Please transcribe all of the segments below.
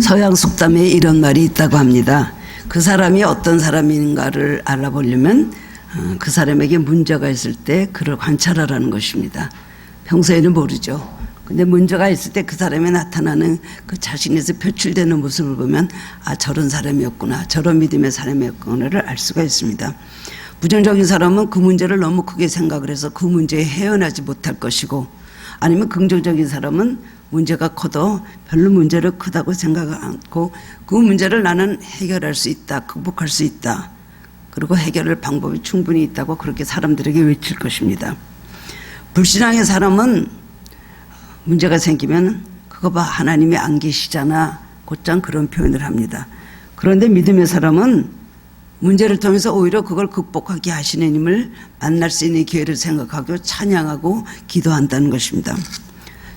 서양 속담에 이런 말이 있다고 합니다. 그 사람이 어떤 사람인가를 알아보려면 그 사람에게 문제가 있을 때 그를 관찰하라는 것입니다. 평소에는 모르죠. 근데 문제가 있을 때 그 사람이 나타나는 그 자신에서 표출되는 모습을 보면 아, 저런 사람이었구나, 저런 믿음의 사람이었구나를 알 수가 있습니다. 부정적인 사람은 그 문제를 너무 크게 생각을 해서 그 문제에 헤어나지 못할 것이고, 아니면 긍정적인 사람은 문제가 커도 별로 문제를 크다고 생각하지 않고 그 문제를 나는 해결할 수 있다, 극복할 수 있다, 그리고 해결할 방법이 충분히 있다고 그렇게 사람들에게 외칠 것입니다. 불신앙의 사람은 문제가 생기면 그거 봐, 하나님이 안 계시잖아, 곧장 그런 표현을 합니다. 그런데 믿음의 사람은 문제를 통해서 오히려 그걸 극복하게 하시는 힘을 만날 수 있는 기회를 생각하고 찬양하고 기도한다는 것입니다.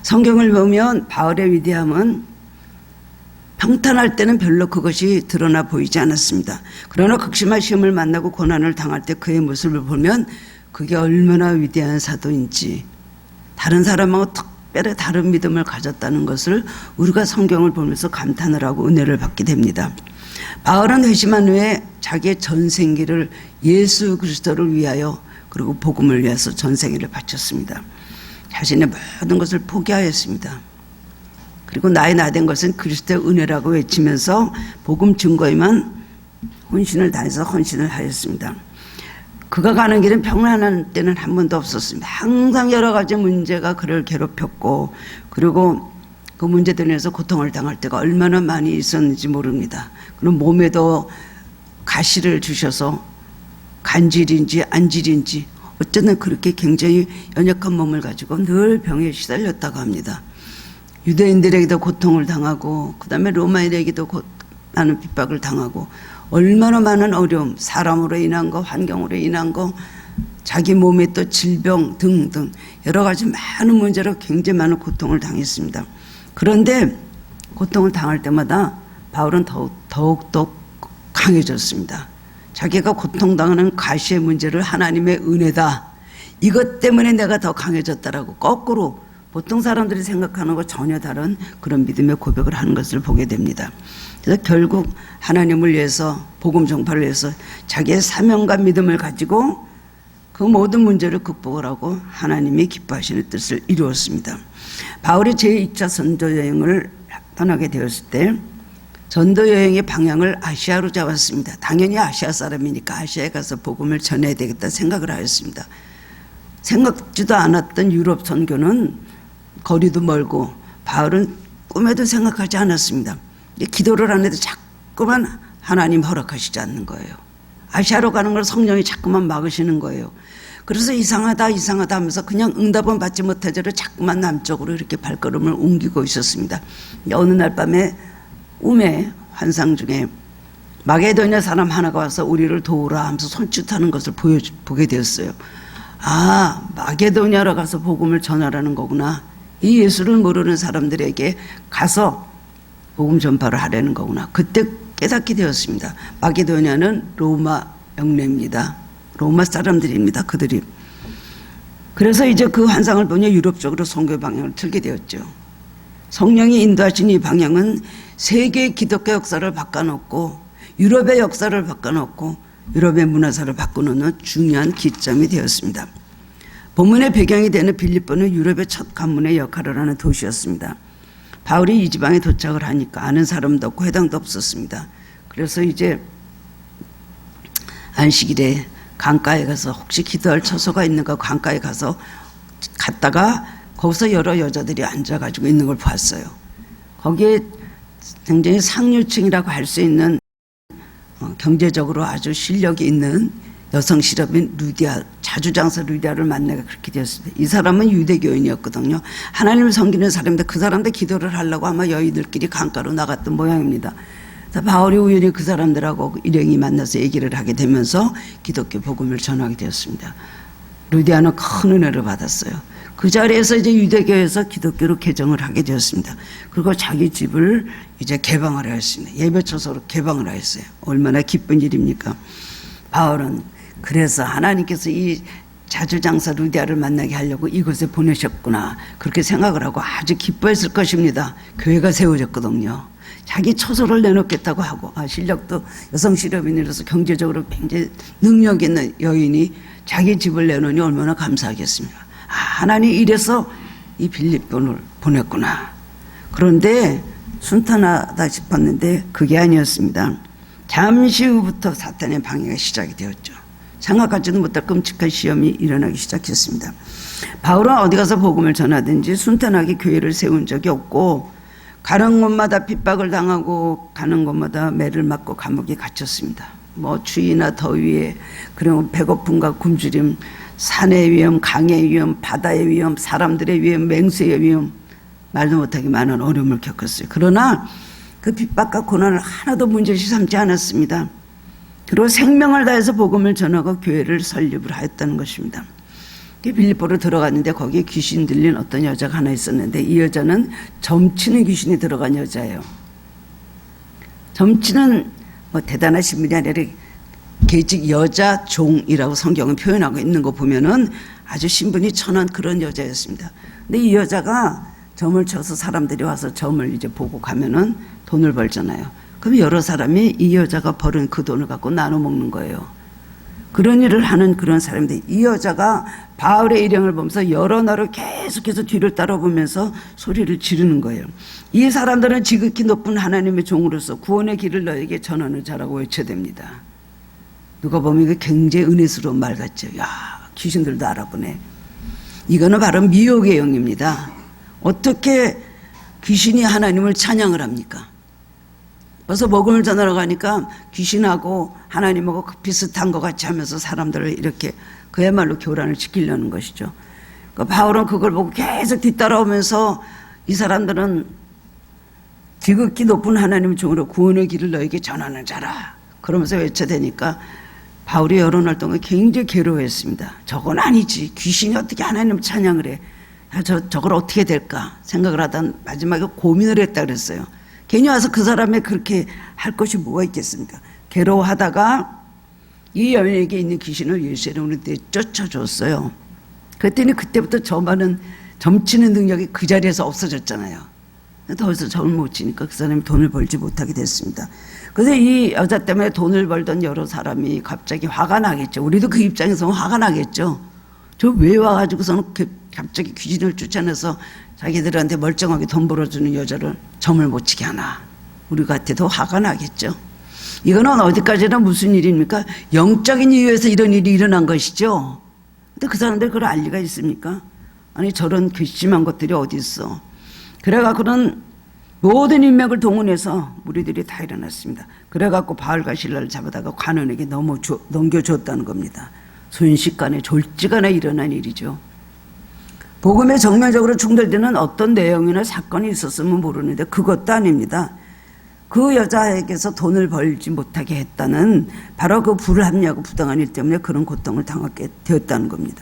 성경을 보면 바울의 위대함은 평탄할 때는 별로 그것이 드러나 보이지 않았습니다. 그러나 극심한 시험을 만나고 고난을 당할 때 그의 모습을 보면 그게 얼마나 위대한 사도인지, 다른 사람하고 특별히 다른 믿음을 가졌다는 것을 우리가 성경을 보면서 감탄을 하고 은혜를 받게 됩니다. 바울은 회심한 후에 자기의 전생기를 예수 그리스도를 위하여 그리고 복음을 위해서 전생기를 바쳤습니다. 자신의 모든 것을 포기하였습니다. 그리고 나의 나된 것은 그리스도의 은혜라고 외치면서 복음 증거에만 혼신을 다해서 헌신을 하였습니다. 그가 가는 길은 평안한 때는 한 번도 없었습니다. 항상 여러 가지 문제가 그를 괴롭혔고, 그리고 그 문제들로 인해서 고통을 당할 때가 얼마나 많이 있었는지 모릅니다. 그럼 몸에도 가시를 주셔서 간질인지 안질인지 어쨌든 그렇게 굉장히 연약한 몸을 가지고 늘 병에 시달렸다고 합니다. 유대인들에게도 고통을 당하고, 그 다음에 로마인에게도 많은 핍박을 당하고, 얼마나 많은 어려움, 사람으로 인한 거, 환경으로 인한 거, 자기 몸에 또 질병 등등 여러 가지 많은 문제로 굉장히 많은 고통을 당했습니다. 그런데 고통을 당할 때마다 바울은 더욱더 강해졌습니다. 자기가 고통당하는 가시의 문제를 하나님의 은혜다, 이것 때문에 내가 더 강해졌다라고 거꾸로 보통 사람들이 생각하는 것 전혀 다른 그런 믿음의 고백을 하는 것을 보게 됩니다. 그래서 결국 하나님을 위해서, 복음 전파를 위해서 자기의 사명과 믿음을 가지고 그 모든 문제를 극복을 하고 하나님이 기뻐하시는 뜻을 이루었습니다. 바울이 제2차 선도 여행을 떠나게 되었을 때 전도 여행의 방향을 아시아로 잡았습니다. 당연히 아시아 사람이니까 아시아에 가서 복음을 전해야 되겠다 생각을 하였습니다. 생각지도 않았던 유럽 선교는 거리도 멀고 바울은 꿈에도 생각하지 않았습니다. 기도를 안 해도 자꾸만 하나님 허락하시지 않는 거예요. 아시아로 가는 걸 성령이 자꾸만 막으시는 거예요. 그래서 이상하다 하면서 그냥 응답은 받지 못하지로 자꾸만 남쪽으로 이렇게 발걸음을 옮기고 있었습니다. 어느 날 밤에 꿈의 환상 중에 마게도냐 사람 하나가 와서 우리를 도우라 하면서 손짓하는 것을 보게 되었어요. 아, 마게도냐로 가서 복음을 전하라는 거구나. 이 예수를 모르는 사람들에게 가서 복음 전파를 하려는 거구나. 그때 깨닫게 되었습니다. 마게도냐는 로마 영내입니다. 로마 사람들입니다. 그들이. 그래서 이제 그 환상을 보니 유럽 쪽으로 선교 방향을 틀게 되었죠. 성령이 인도하신 이 방향은 세계의 기독교 역사를 바꿔놓고 유럽의 역사를 바꿔놓고 유럽의 문화사를 바꿔놓는 중요한 기점이 되었습니다. 본문의 배경이 되는 빌립보는 유럽의 첫 관문의 역할을 하는 도시였습니다. 바울이 이 지방에 도착을 하니까 아는 사람도 없고 회당도 없었습니다. 그래서 이제 안식일에 강가에 가서 혹시 기도할 처소가 있는가 강가에 갔다가 거기서 여러 여자들이 앉아가지고 있는 걸 봤어요. 거기에 굉장히 상류층이라고 할 수 있는 경제적으로 아주 실력이 있는 여성 실업인 루디아, 자주장사 루디아를 만나게 그렇게 되었습니다. 이 사람은 유대교인이었거든요. 하나님을 섬기는 사람인데 그 사람들 기도를 하려고 아마 여인들끼리 강가로 나갔던 모양입니다. 바울이 우연히 그 사람들하고 일행이 만나서 얘기를 하게 되면서 기독교 복음을 전하게 되었습니다. 루디아는 큰 은혜를 받았어요. 그 자리에서 이제 유대교에서 기독교로 개정을 하게 되었습니다. 그리고 자기 집을 이제 개방을 하였습니다. 예배처소로 개방을 하였어요. 얼마나 기쁜 일입니까? 바울은 그래서 하나님께서 이 자주장사 루디아를 만나게 하려고 이곳에 보내셨구나, 그렇게 생각을 하고 아주 기뻐했을 것입니다. 교회가 세워졌거든요. 자기 처소를 내놓겠다고 하고, 실력도 여성 실업인으로서 경제적으로 굉장히 능력 있는 여인이 자기 집을 내놓으니 얼마나 감사하겠습니까. 하나님 이래서 이 빌립보를 보냈구나. 그런데 순탄하다 싶었는데 그게 아니었습니다. 잠시 후부터 사탄의 방해가 시작이 되었죠. 생각하지도 못할 끔찍한 시험이 일어나기 시작했습니다. 바울은 어디 가서 복음을 전하든지 순탄하게 교회를 세운 적이 없고, 가는 곳마다 핍박을 당하고 가는 곳마다 매를 맞고 감옥에 갇혔습니다. 추위나 더위에, 그리고 배고픔과 굶주림, 산의 위험, 강의 위험, 바다의 위험, 사람들의 위험, 맹수의 위험, 말도 못하게 많은 어려움을 겪었어요. 그러나 그 핍박과 고난을 하나도 문제시 삼지 않았습니다. 그리고 생명을 다해서 복음을 전하고 교회를 설립을 하였다는 것입니다. 빌립보로 들어갔는데 거기에 귀신 들린 어떤 여자가 하나 있었는데, 이 여자는 점치는 귀신이 들어간 여자예요. 점치는 대단하신 분이 아니라 계직 여자 종이라고 성경은 표현하고 있는 거 보면은 아주 신분이 천한 그런 여자였습니다. 근데 이 여자가 점을 쳐서 사람들이 와서 점을 이제 보고 가면은 돈을 벌잖아요. 그럼 여러 사람이 이 여자가 벌은 그 돈을 갖고 나눠 먹는 거예요. 그런 일을 하는 그런 사람인데, 이 여자가 바울의 일행을 보면서 여러 날을 계속해서 뒤를 따라보면서 소리를 지르는 거예요. 이 사람들은 지극히 높은 하나님의 종으로서 구원의 길을 너에게 전하는 자라고 외쳐댑니다. 누가 보면 이게 굉장히 은혜스러운 말 같죠. 야, 귀신들도 알아보네. 이거는 바로 미혹의 영입니다. 어떻게 귀신이 하나님을 찬양을 합니까? 벌써 복음을 전하러 가니까 귀신하고 하나님하고 비슷한 것 같이 하면서 사람들을 이렇게 그야말로 교란을 시키려는 것이죠. 그러니까 바울은 그걸 보고 계속 뒤따라오면서 이 사람들은 지극히 높은 하나님의 종으로 구원의 길을 너에게 전하는 자라, 그러면서 외쳐대니까 바울이 여러 날 동안 굉장히 괴로워했습니다. 저건 아니지, 귀신이 어떻게 하나님을 찬양을 해, 저걸 어떻게 될까 생각을 하다 마지막에 고민을 했다 그랬어요. 괜히 와서 그 사람이 그렇게 할 것이 뭐가 있겠습니까? 괴로워하다가 이 여인에게 있는 귀신을 예수의 이름으로 내쫓아줬어요. 그랬더니 그때부터 점치는 능력이 그 자리에서 없어졌잖아요. 더 이상 점을 못 치니까 그 사람이 돈을 벌지 못하게 됐습니다. 그래서 이 여자 때문에 돈을 벌던 여러 사람이 갑자기 화가 나겠죠. 우리도 그 입장에서 화가 나겠죠. 저 왜 와가지고서는 갑자기 귀신을 쫓아내서 자기들한테 멀쩡하게 돈 벌어주는 여자를 점을 못 치게 하나. 우리 같아도 화가 나겠죠. 이거는 어디까지나 무슨 일입니까? 영적인 이유에서 이런 일이 일어난 것이죠. 근데 그 사람들 그걸 알 리가 있습니까? 아니, 저런 괘씸한 것들이 어디 있어. 그래갖고는 모든 인맥을 동원해서 무리들이 다 일어났습니다. 그래갖고 바울과 실라를 잡아다가 관원에게 넘겨줬다는 겁니다. 순식간에 졸지간에 일어난 일이죠. 복음에 정면적으로 충돌되는 어떤 내용이나 사건이 있었으면 모르는데 그것도 아닙니다. 그 여자에게서 돈을 벌지 못하게 했다는 바로 그 불합리하고 부당한 일 때문에 그런 고통을 당하게 되었다는 겁니다.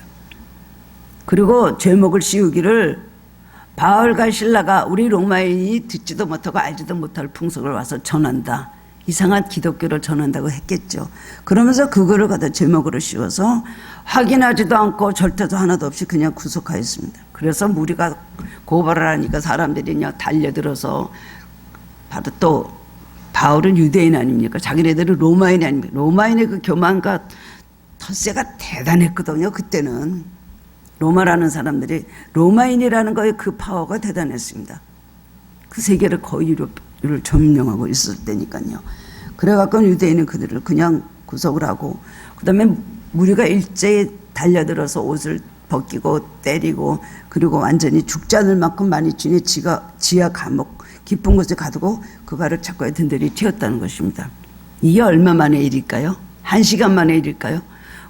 그리고 죄목을 씌우기를 바울과 실라가 우리 로마인이 듣지도 못하고 알지도 못할 풍속을 와서 전한다. 이상한 기독교를 전한다고 했겠죠. 그러면서 그거를 갖다 제목으로 씌워서 확인하지도 않고 절대도 하나도 없이 그냥 구속하였습니다. 그래서 무리가 고발을 하니까 사람들이 그냥 달려들어서 바로 또 바울은 유대인 아닙니까? 자기네들은 로마인 아닙니까? 로마인의 그 교만과 텃세가 대단했거든요. 그때는 로마라는 사람들이 로마인이라는 거에 그 파워가 대단했습니다. 그 세계를 거의 유럽을 점령하고 있을 때니까요. 그래갖고 유대인은 그들을 그냥 구속을 하고, 그 다음에 무리가 일제히 달려들어서 옷을 벗기고 때리고, 그리고 완전히 죽지 않을 만큼 많이 치니 지하 감옥 깊은 곳에 가두고 그 발을 착고에 든든히 튀었다는 것입니다. 이게 얼마 만의 일일까요? 1시간 만의 일일까요?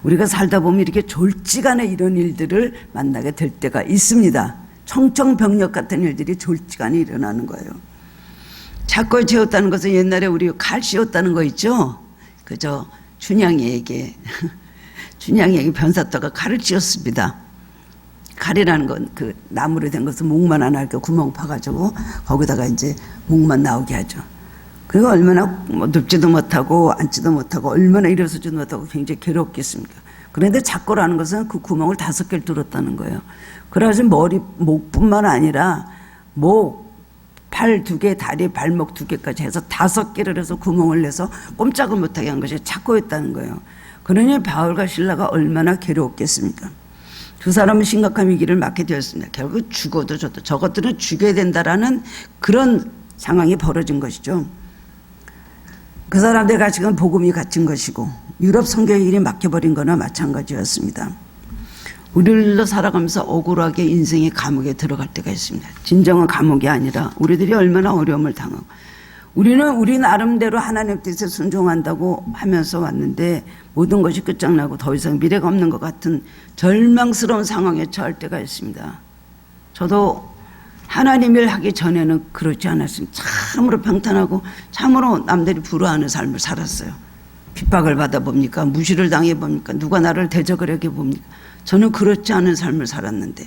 우리가 살다 보면 이렇게 졸지간에 이런 일들을 만나게 될 때가 있습니다. 청청병력 같은 일들이 졸지간에 일어나는 거예요. 착고에 채웠다는 것은 옛날에 우리 칼 씌웠다는 거 있죠? 그저 춘향이에게 변사또가 칼을 씌웠습니다. 칼이라는 건 그 나무로 된 것은 목만 하나 이렇게 구멍 파가지고 거기다가 이제 목만 나오게 하죠. 그리고 얼마나 눕지도 못하고 앉지도 못하고 얼마나 일어서지도 못하고 굉장히 괴롭겠습니까? 그런데 작고라는 것은 그 구멍을 5개를 뚫었다는 거예요. 그래가지고 목뿐만 아니라 목, 팔 2개, 다리, 발목 2개까지 해서 5개를 해서 구멍을 내서 꼼짝을 못하게 한 것이 작고였다는 거예요. 그러니 바울과 실라가 얼마나 괴로웠겠습니까? 두 사람은 심각한 위기를 맞게 되었습니다. 결국 죽어도 저것들은 죽여야 된다라는 그런 상황이 벌어진 것이죠. 그 사람들 가치관 복음이 갇힌 것이고 유럽 선교의 일이 막혀버린 거나 마찬가지였습니다. 우리들도 살아가면서 억울하게 인생의 감옥에 들어갈 때가 있습니다. 진정한 감옥이 아니라 우리들이 얼마나 어려움을 당하고 우리는 우리 나름대로 하나님 뜻에 순종한다고 하면서 왔는데 모든 것이 끝장나고 더 이상 미래가 없는 것 같은 절망스러운 상황에 처할 때가 있습니다. 저도 하나님 일 하기 전에는 그렇지 않았습니다. 참으로 평탄하고 참으로 남들이 부러워하는 삶을 살았어요. 핍박을 받아봅니까? 무시를 당해봅니까? 누가 나를 대적을 해봅니까? 저는 그렇지 않은 삶을 살았는데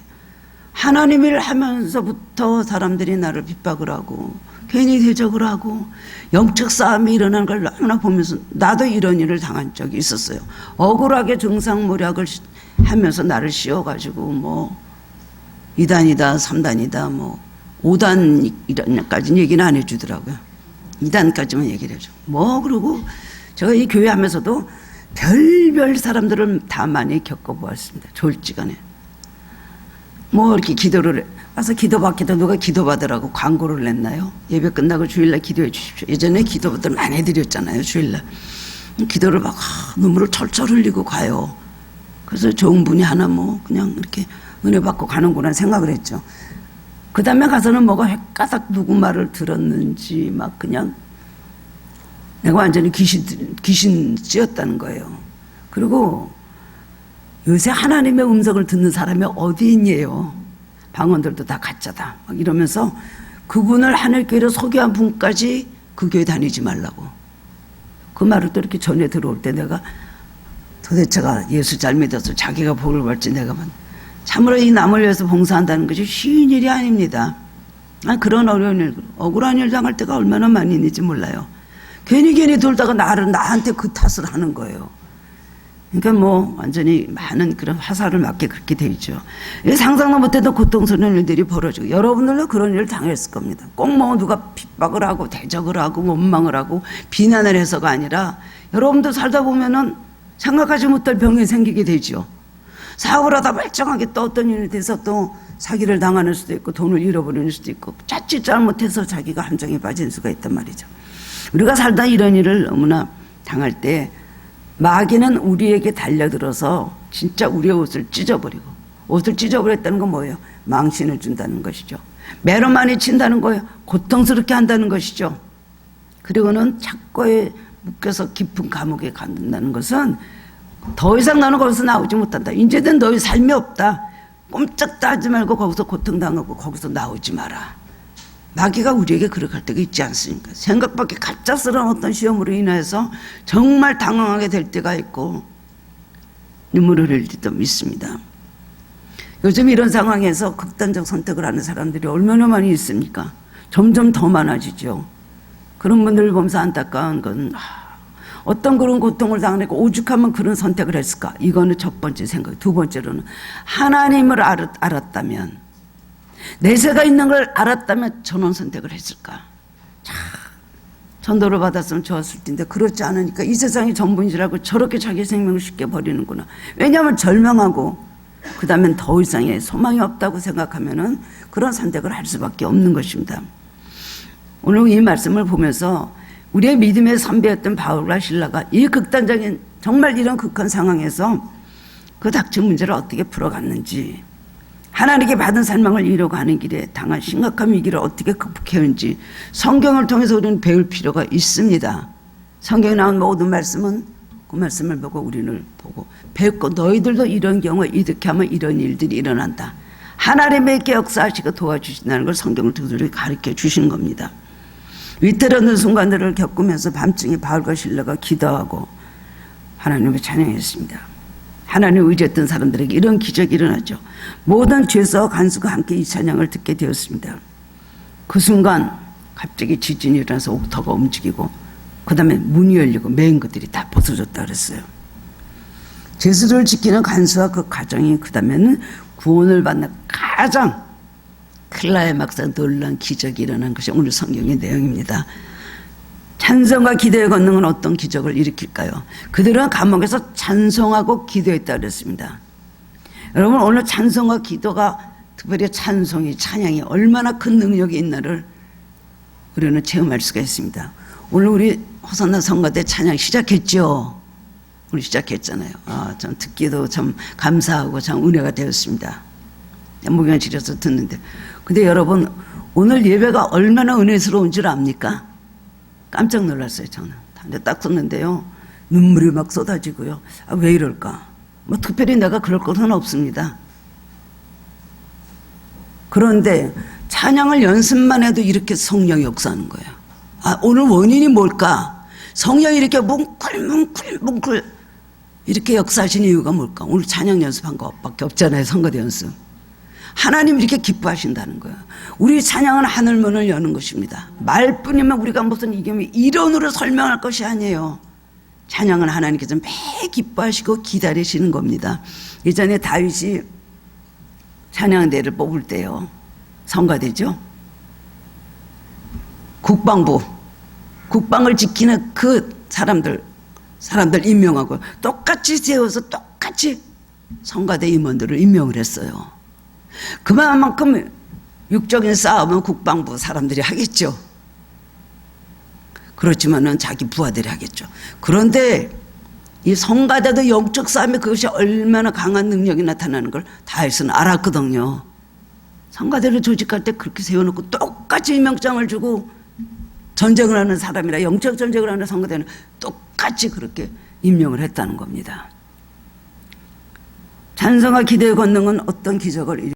하나님 일 하면서부터 사람들이 나를 핍박을 하고 괜히 대적을 하고 영적 싸움이 일어나는 걸 너무나 보면서 나도 이런 일을 당한 적이 있었어요. 억울하게 정상모략을 하면서 나를 씌워가지고 뭐 2단이다 3단이다 뭐 5단 이런까지는 얘기는 안 해주더라고요. 2단까지만 얘기를 해줘. 뭐 그러고 제가 이 교회 하면서도 별별 사람들을 다 많이 겪어보았습니다. 졸지간에 뭐 이렇게 기도를 와서 기도받기도 누가 기도받으라고 광고를 냈나요? 예배 끝나고 주일날 기도해 주십시오. 예전에 기도들 많이 해드렸잖아요. 주일날 기도를 막 눈물을 철철 흘리고 가요. 그래서 좋은 분이 하나 뭐 그냥 이렇게 은혜 받고 가는구나 생각을 했죠. 그 다음에 가서는 뭐가 헷가닥 누구 말을 들었는지 막 그냥 내가 완전히 귀신 찌었다는 거예요. 그리고 요새 하나님의 음성을 듣는 사람이 어디 있니요? 방언들도 다 가짜다. 막 이러면서 그분을 하늘교회로 소개한 분까지 그 교회 다니지 말라고. 그 말을 또 이렇게 전해 들어올 때 내가 도대체가 예수 잘 믿어서 자기가 복을 받지 내가 참으로 이 남을 위해서 봉사한다는 것이 쉬운 일이 아닙니다. 그런 어려운 일, 억울한 일 당할 때가 얼마나 많이 있는지 몰라요. 괜히 돌다가 나한테 그 탓을 하는 거예요. 그러니까 뭐 완전히 많은 그런 화살을 맞게 그렇게 돼 있죠. 상상도 못했던 고통스러운 일들이 벌어지고 여러분들도 그런 일을 당했을 겁니다. 꼭 뭐 누가 핍박을 하고 대적을 하고 원망을 하고 비난을 해서가 아니라 여러분도 살다 보면은 생각하지 못할 병이 생기게 되죠. 사업을 하다 멀쩡하게 또 어떤 일이 돼서 또 사기를 당하는 수도 있고 돈을 잃어버리는 수도 있고 자칫 잘못해서 자기가 함정에 빠진 수가 있단 말이죠. 우리가 살다 이런 일을 너무나 당할 때 마귀는 우리에게 달려들어서 진짜 우리의 옷을 찢어버리고 옷을 찢어버렸다는 건 뭐예요? 망신을 준다는 것이죠. 매로 많이 친다는 거예요. 고통스럽게 한다는 것이죠. 그리고는 착고에 묶여서 깊은 감옥에 간다는 것은 더 이상 너는 거기서 나오지 못한다. 이제는 너의 삶이 없다. 꼼짝도 하지 말고 거기서 고통당하고 거기서 나오지 마라. 마귀가 우리에게 그렇게 할 때가 있지 않습니까? 생각 밖에 갑작스러운 어떤 시험으로 인해서 정말 당황하게 될 때가 있고 눈물을 흘릴 때도 있습니다. 요즘 이런 상황에서 극단적 선택을 하는 사람들이 얼마나 많이 있습니까? 점점 더 많아지죠. 그런 분들을 보면서 안타까운 건 어떤 그런 고통을 당하니까 오죽하면 그런 선택을 했을까? 이거는 첫 번째 생각. 두 번째로는 하나님을 알았다면 내세가 있는 걸 알았다면 전원 선택을 했을까? 전도를 받았으면 좋았을 텐데 그렇지 않으니까 이 세상이 전부인지라고 저렇게 자기 생명을 쉽게 버리는구나. 왜냐하면 절망하고 그 다음엔 더 이상의 소망이 없다고 생각하면은 그런 선택을 할 수밖에 없는 것입니다. 오늘 이 말씀을 보면서 우리의 믿음의 선배였던 바울과 실라가 이 극단적인 정말 이런 극한 상황에서 그 닥친 문제를 어떻게 풀어갔는지, 하나님께 받은 산망을 이뤄가는 길에 당한 심각한 위기를 어떻게 극복했는지 성경을 통해서 우리는 배울 필요가 있습니다. 성경에 나온 모든 말씀은 그 말씀을 보고 우리를 보고 배웠고, 너희들도 이런 경우에 이렇게 하면 이런 일들이 일어난다. 하나님에게 역사하시고 도와주신다는 걸 성경을 두드려 가르쳐 주신 겁니다. 위태로운 순간들을 겪으면서 밤중에 바울과 실라가 기도하고 하나님을 찬양했습니다. 하나님을 의지했던 사람들에게 이런 기적이 일어나죠. 모든 죄수와 간수가 함께 이 찬양을 듣게 되었습니다. 그 순간 갑자기 지진이 일어나서 옥터가 움직이고 그 다음에 문이 열리고 매인 것들이 다 벗어졌다 그랬어요. 제수를 지키는 간수와 그 가정이 그다음에는 구원을 받는 가장 클라이막스 놀라운 기적이 일어난 것이 오늘 성경의 내용입니다. 찬송과 기도의 권능은 어떤 기적을 일으킬까요? 그들은 감옥에서 찬송하고 기도했다 그랬습니다. 여러분 오늘 찬송과 기도가 특별히 찬송이 찬양이 얼마나 큰 능력이 있나를 우리는 체험할 수가 있습니다. 오늘 우리 호산나 성가대 찬양 시작했죠. 우리 시작했잖아요. 참 듣기도 참 감사하고 참 은혜가 되었습니다. 목욕을 지려서 듣는데 근데 여러분 오늘 예배가 얼마나 은혜스러운 줄 압니까? 깜짝 놀랐어요. 저는 딱 썼는데요 눈물이 막 쏟아지고요. 왜 이럴까? 뭐 특별히 내가 그럴 것은 없습니다. 그런데 찬양을 연습만 해도 이렇게 성령이 역사하는 거예요. 오늘 원인이 뭘까? 성령이 이렇게 뭉클 이렇게 역사하신 이유가 뭘까? 오늘 찬양 연습한 것밖에 없잖아요. 선거대 연습. 하나님 이렇게 기뻐하신다는 거예요. 우리 찬양은 하늘문을 여는 것입니다. 말뿐이면 우리가 무슨 이론으로 설명할 것이 아니에요. 찬양은 하나님께서 매 기뻐하시고 기다리시는 겁니다. 예전에 다윗이 찬양대를 뽑을 때요. 성가대죠. 국방을 지키는 그 사람들 임명하고 똑같이 세워서 똑같이 성가대 임원들을 임명을 했어요. 그만큼 육적인 싸움은 국방부 사람들이 하겠죠. 그렇지만은 자기 부하들이 하겠죠. 그런데 이 성가대도 영적 싸움에 그것이 얼마나 강한 능력이 나타나는 걸 다윗은 알았거든요. 성가대를 조직할 때 그렇게 세워놓고 똑같이 임명장을 주고 전쟁을 하는 사람이라 영적 전쟁을 하는 성가대는 똑같이 그렇게 임명을 했다는 겁니다. 찬송과 기도의 권능은 어떤 기적을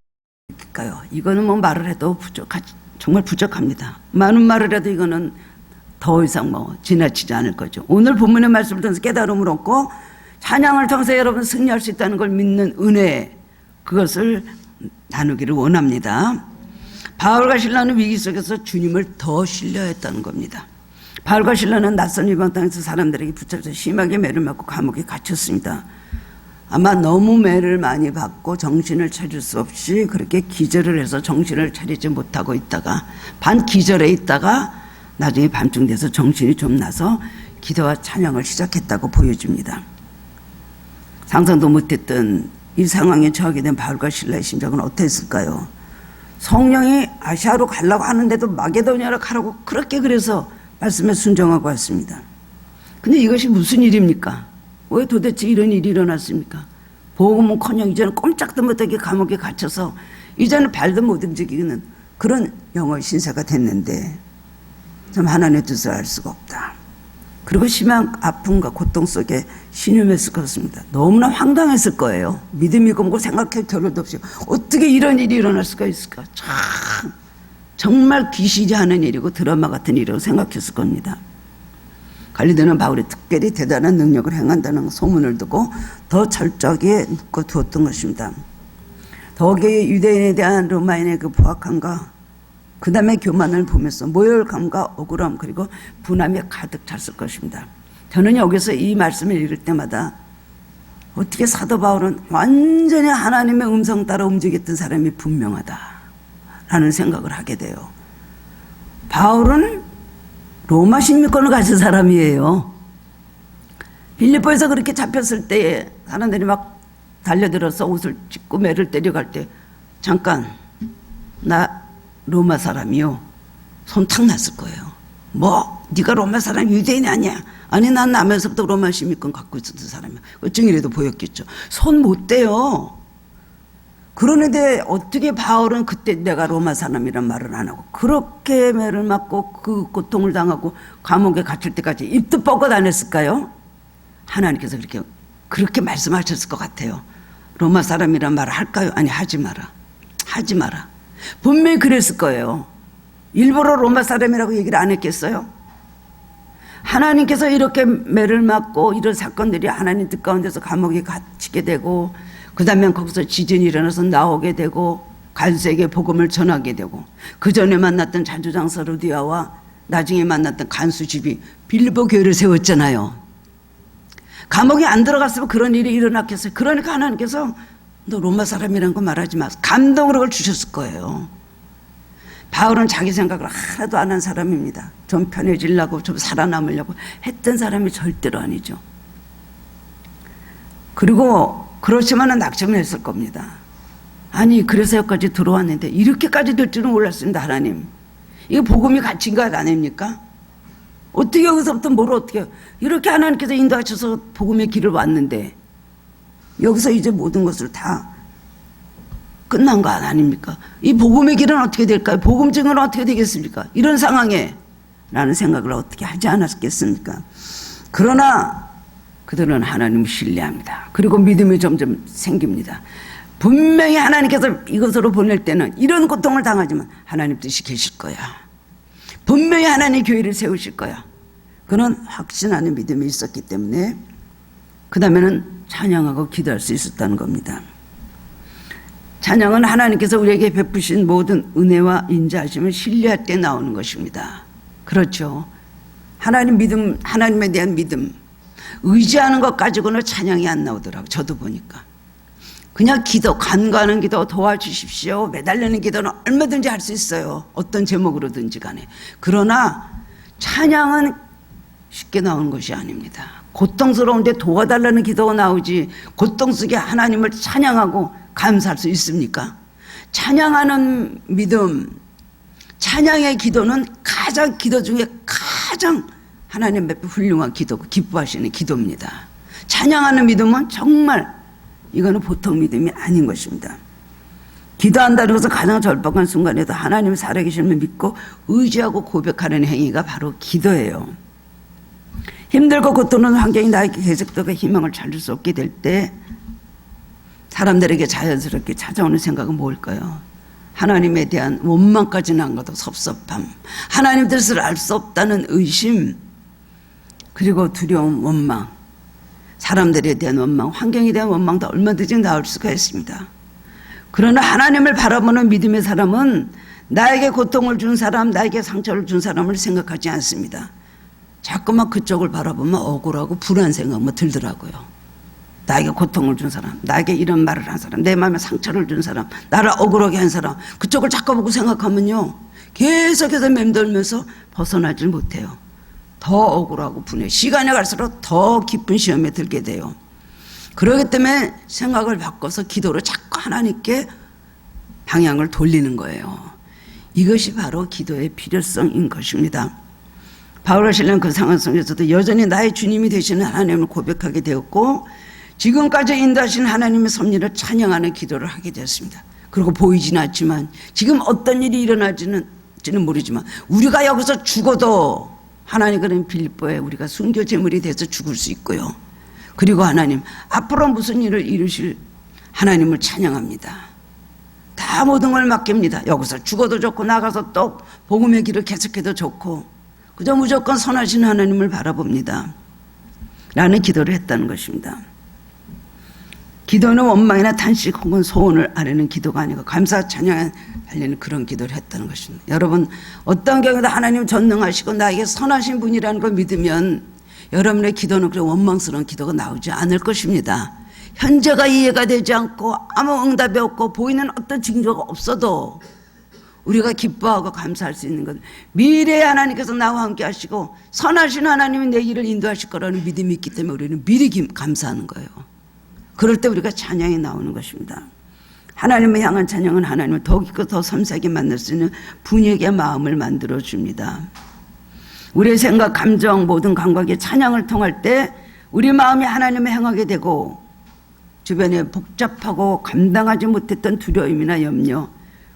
일으킬까요? 이거는 뭐 말을 해도 정말 부족합니다. 많은 말을 해도 이거는 더 이상 지나치지 않을 거죠. 오늘 본문의 말씀을 통해서 깨달음을 얻고 찬양을 통해서 여러분 승리할 수 있다는 걸 믿는 은혜, 그것을 나누기를 원합니다. 바울과 실라는 위기 속에서 주님을 더 신뢰했다는 겁니다. 바울과 실라는 낯선 이방 땅에서 사람들에게 붙잡혀서 심하게 매를 맞고 감옥에 갇혔습니다. 아마 너무 매를 많이 받고 정신을 차릴 수 없이 그렇게 기절을 해서 정신을 차리지 못하고 있다가 반기절해 있다가 나중에 밤중 돼서 정신이 좀 나서 기도와 찬양을 시작했다고 보여줍니다. 상상도 못했던 이 상황에 처하게 된 바울과 실라의 심정은 어땠을까요? 성령이 아시아로 가려고 하는데도 마게도니아로 가라고 그렇게 그래서 말씀에 순종하고 왔습니다. 근데 이것이 무슨 일입니까? 왜 도대체 이런 일이 일어났습니까? 복음은커녕 이제는 꼼짝도 못하게 감옥에 갇혀서 이제는 발도 못 움직이는 그런 영의 신세가 됐는데 참 하나님의 뜻을 알 수가 없다. 그리고 심한 아픔과 고통 속에 신음했을 것입니다. 너무나 황당했을 거예요. 믿음이 없고 생각할 겨를도 없이 어떻게 이런 일이 일어날 수가 있을까? 정말 귀신이 하는 일이고 드라마 같은 일이라고 생각했을 겁니다. 갈리디는 바울이 특별히 대단한 능력을 행한다는 소문을 듣고 더 철저하게 묶어두었던 것입니다. 더욱이 유대인에 대한 로마인의 그 포악함과 그 다음에 교만을 보면서 모욕감과 억울함 그리고 분함이 가득 찼을 것입니다. 저는 여기서 이 말씀을 읽을 때마다 어떻게 사도 바울은 완전히 하나님의 음성 따라 움직였던 사람이 분명하다라는 생각을 하게 돼요. 바울은 로마 시민권을 가진 사람이에요. 빌립보에서 그렇게 잡혔을 때에 사람들이 막 달려들어서 옷을 찢고 매를 때려갈 때 잠깐 나 로마 사람이요. 손 탁 났을 거예요. 뭐? 네가 로마 사람 유대인이 아니야. 아니 난 나면서부터 로마 시민권 갖고 있었던 사람이야. 어쩌이라도 보였겠죠. 손 못 대요. 그러는데 어떻게 바울은 그때 내가 로마 사람이란 말을 안 하고 그렇게 매를 맞고 그 고통을 당하고 감옥에 갇힐 때까지 입도 뻗고 다녔을까요? 하나님께서 그렇게 말씀하셨을 것 같아요. 로마 사람이란 말을 할까요? 아니 하지 마라. 하지 마라. 분명히 그랬을 거예요. 일부러 로마 사람이라고 얘기를 안 했겠어요? 하나님께서 이렇게 매를 맞고 이런 사건들이 하나님 뜻 가운데서 감옥에 갇히게 되고 그 다음에 거기서 지진이 일어나서 나오게 되고 간수에게 복음을 전하게 되고 그 전에 만났던 자주장사 루디아와 나중에 만났던 간수 집이 빌립보 교회를 세웠잖아요. 감옥에 안 들어갔으면 그런 일이 일어났겠어요. 그러니까 하나님께서 너 로마 사람이라는 거 말하지 마. 감동으로 그걸 주셨을 거예요. 바울은 자기 생각을 하나도 안 한 사람입니다. 좀 편해지려고 좀 살아남으려고 했던 사람이 절대로 아니죠. 그리고 그렇지만은 낙점을 했을 겁니다. 아니 그래서 여기까지 들어왔는데 이렇게까지 될 줄은 몰랐습니다. 하나님 이거 복음이 갇힌 것 아닙니까? 어떻게 여기서부터 뭘 어떻게 해요? 이렇게 하나님께서 인도하셔서 복음의 길을 왔는데 여기서 이제 모든 것을 다 끝난 거 아닙니까? 이 복음의 길은 어떻게 될까요? 복음 증언은 어떻게 되겠습니까? 이런 상황에 라는 생각을 어떻게 하지 않았겠습니까? 그러나 그들은 하나님을 신뢰합니다. 그리고 믿음이 점점 생깁니다. 분명히 하나님께서 이것으로 보낼 때는 이런 고통을 당하지만 하나님 뜻이 계실 거야. 분명히 하나님 교회를 세우실 거야. 그런 확신하는 믿음이 있었기 때문에 그 다음에는 찬양하고 기도할 수 있었다는 겁니다. 찬양은 하나님께서 우리에게 베푸신 모든 은혜와 인자하심을 신뢰할 때 나오는 것입니다. 그렇죠. 하나님 믿음, 하나님에 대한 믿음, 의지하는 것 가지고는 찬양이 안 나오더라고요. 저도 보니까. 그냥 기도, 간과하는 기도 도와주십시오. 매달리는 기도는 얼마든지 할 수 있어요. 어떤 제목으로든지 간에. 그러나 찬양은 쉽게 나오는 것이 아닙니다. 고통스러운데 도와달라는 기도가 나오지 고통 속에 하나님을 찬양하고 감사할 수 있습니까? 찬양하는 믿음, 찬양의 기도는 가장 기도 중에 가장 하나님 앞에 훌륭한 기도고 기뻐하시는 기도입니다. 찬양하는 믿음은 정말 이거는 보통 믿음이 아닌 것입니다. 기도한다는 것은 가장 절박한 순간에도 하나님 살아계심을 믿고 의지하고 고백하는 행위가 바로 기도예요. 힘들고 고통하는 환경이 나에게 계속되고 희망을 찾을 수 없게 될 때 사람들에게 자연스럽게 찾아오는 생각은 뭘까요? 하나님에 대한 원망까지는 안 가도 섭섭함, 하나님 뜻을 알 수 없다는 의심, 그리고 두려움, 원망, 사람들에 대한 원망, 환경에 대한 원망도 얼마든지 나올 수가 있습니다. 그러나 하나님을 바라보는 믿음의 사람은 나에게 고통을 준 사람, 나에게 상처를 준 사람을 생각하지 않습니다. 자꾸만 그쪽을 바라보면 억울하고 불안 생각만 들더라고요. 나에게 고통을 준 사람, 나에게 이런 말을 한 사람, 내 마음에 상처를 준 사람, 나를 억울하게 한 사람, 그쪽을 자꾸 보고 생각하면요 계속해서 맴돌면서 벗어나질 못해요. 더 억울하고 분해, 시간이 갈수록 더 깊은 시험에 들게 돼요. 그렇기 때문에 생각을 바꿔서 기도로 자꾸 하나님께 방향을 돌리는 거예요. 이것이 바로 기도의 필요성인 것입니다. 바울과 실라는 그 상황 속에서도 여전히 나의 주님이 되시는 하나님을 고백하게 되었고 지금까지 인도하신 하나님의 섭리를 찬양하는 기도를 하게 되었습니다. 그리고 보이지는 않지만 지금 어떤 일이 일어날지는 모르지만 우리가 여기서 죽어도 하나님 그런 빌립보에 우리가 순교 제물이 돼서 죽을 수 있고요. 그리고 하나님 앞으로 무슨 일을 이루실 하나님을 찬양합니다. 다 모든 걸 맡깁니다. 여기서 죽어도 좋고 나가서 또 복음의 길을 계속해도 좋고 그저 무조건 선하신 하나님을 바라봅니다. 라는 기도를 했다는 것입니다. 기도는 원망이나 탄식 혹은 소원을 아뢰는 기도가 아니고 감사 찬양에 달리는 그런 기도를 했다는 것입니다. 여러분 어떤 경우도 하나님 전능하시고 나에게 선하신 분이라는 걸 믿으면 여러분의 기도는 그런 원망스러운 기도가 나오지 않을 것입니다. 현재가 이해가 되지 않고 아무 응답이 없고 보이는 어떤 징조가 없어도 우리가 기뻐하고 감사할 수 있는 것, 미래에 하나님께서 나와 함께 하시고 선하신 하나님이 내 일을 인도하실 거라는 믿음이 있기 때문에 우리는 미리 감사하는 거예요. 그럴 때 우리가 찬양이 나오는 것입니다. 하나님을 향한 찬양은 하나님을 더 깊고 더 섬세하게 만날 수 있는 분위기의 마음을 만들어줍니다. 우리의 생각, 감정, 모든 감각이 찬양을 통할 때 우리 마음이 하나님을 향하게 되고 주변에 복잡하고 감당하지 못했던 두려움이나 염려,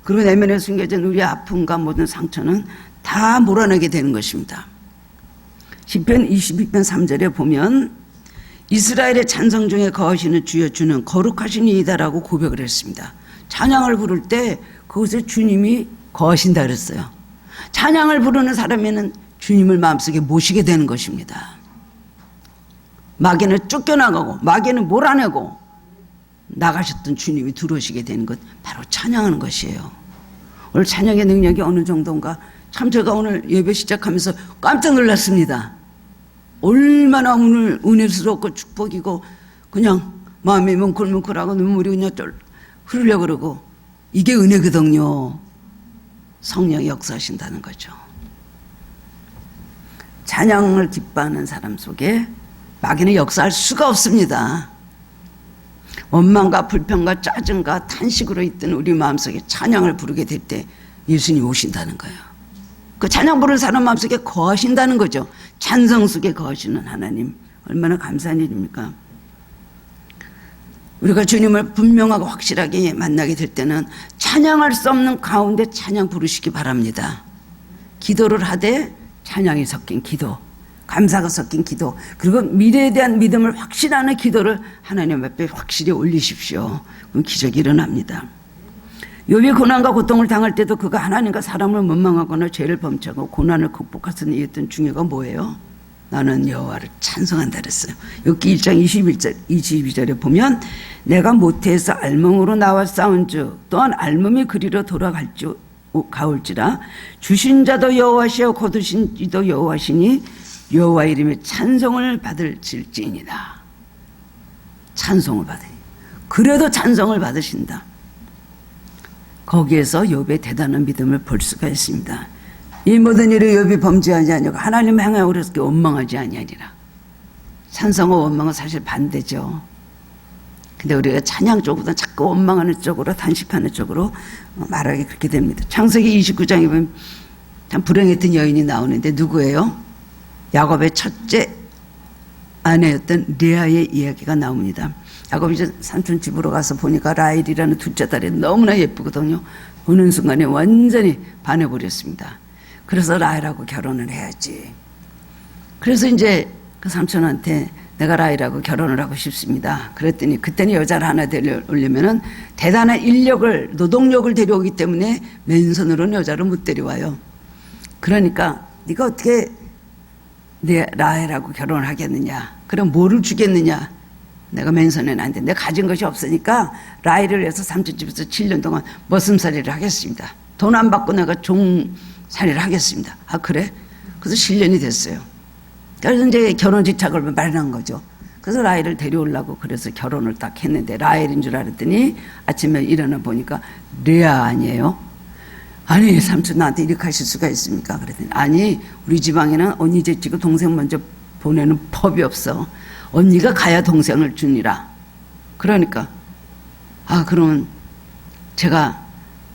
그리고 내면에 숨겨진 우리의 아픔과 모든 상처는 다 몰아내게 되는 것입니다. 시편 22편 3절에 보면 이스라엘의 찬송 중에 거하시는 주여 주는 거룩하신 이이다라고 고백을 했습니다. 찬양을 부를 때 그곳에 주님이 거하신다 그랬어요. 찬양을 부르는 사람에는 주님을 마음속에 모시게 되는 것입니다. 마귀는 쫓겨나가고 마귀는 몰아내고 나가셨던 주님이 들어오시게 되는 것 바로 찬양하는 것이에요. 오늘 찬양의 능력이 어느 정도인가 참 제가 오늘 예배 시작하면서 깜짝 놀랐습니다. 얼마나 오늘 은혜스럽고 축복이고 그냥 마음이 뭉클뭉클하고 눈물이 그냥 쫄 흐르려고 그러고 이게 은혜거든요. 성령이 역사하신다는 거죠. 찬양을 기뻐하는 사람 속에 마귀는 역사할 수가 없습니다. 원망과 불평과 짜증과 탄식으로 있던 우리 마음속에 찬양을 부르게 될 때 예수님이 오신다는 거예요. 그 찬양 부르는 사람 마음속에 거하신다는 거죠. 찬성 속에 거하시는 하나님, 얼마나 감사한 일입니까? 우리가 주님을 분명하고 확실하게 만나게 될 때는 찬양할 수 없는 가운데 찬양 부르시기 바랍니다. 기도를 하되 찬양이 섞인 기도, 감사가 섞인 기도, 그리고 미래에 대한 믿음을 확신하는 기도를 하나님 앞에 확실히 올리십시오. 그럼 기적이 일어납니다. 욥이 고난과 고통을 당할 때도 그가 하나님과 사람을 원망하거나 죄를 범죄하고 고난을 극복하는 이었던 중요가 뭐예요? 나는 여호와를 찬송한다 그랬어요. 욥기 1장 22절에 보면 내가 모태에서 알몸으로 나와 싸운즉 또한 알몸이 그리로 가올지라 주신 자도 여호와시요 거두신 이도 여호와시니 여호와 이름에 찬송을 받을지니이다. 찬송을 받으니 그래도 찬송을 받으신다. 거기에서 욥의 대단한 믿음을 볼 수가 있습니다. 이 모든 일을 욥이 범죄하지 아니하고 하나님을 향하여 그렇게 원망하지 아니하니라. 찬송과 원망은 사실 반대죠. 근데 우리가 찬양 쪽보다 자꾸 원망하는 쪽으로 단식하는 쪽으로 말하기 그렇게 됩니다. 창세기 29장에 보면 참 불행했던 여인이 나오는데 누구예요? 야곱의 첫째 아내였던 레아의 이야기가 나옵니다. 야곱이 이제 삼촌 집으로 가서 보니까 라헬이라는 둘째 딸이 너무나 예쁘거든요. 보는 순간에 완전히 반해버렸습니다. 그래서 라헬하고 결혼을 해야지. 그래서 이제 그 삼촌한테 내가 라헬하고 결혼을 하고 싶습니다. 그랬더니 그때는 여자를 하나 데려오려면은 대단한 인력을, 노동력을 데려오기 때문에 맨손으로는 여자를 못 데려와요. 그러니까 네가 어떻게 내 라헬하고 결혼을 하겠느냐? 그럼 뭐를 주겠느냐? 내가 맨손에는 안 돼. 내가 가진 것이 없으니까 라헬을 위해서 삼촌 집에서 7년 동안 머슴살이를 하겠습니다. 돈 안 받고 내가 종살이를 하겠습니다. 아 그래? 그래서 7년이 됐어요. 그래서 이제 결혼 지착을 마련한 거죠. 그래서 라헬을 데려오려고 그래서 결혼을 딱 했는데 라헬인 줄 알았더니 아침에 일어나 보니까 레아 아니에요? 아니 삼촌 나한테 이렇게 하실 수가 있습니까? 그랬더니 아니 우리 지방에는 언니 제치고 동생 먼저 보내는 법이 없어. 언니가 가야 동생을 주니라. 그러니까 아 그러면 제가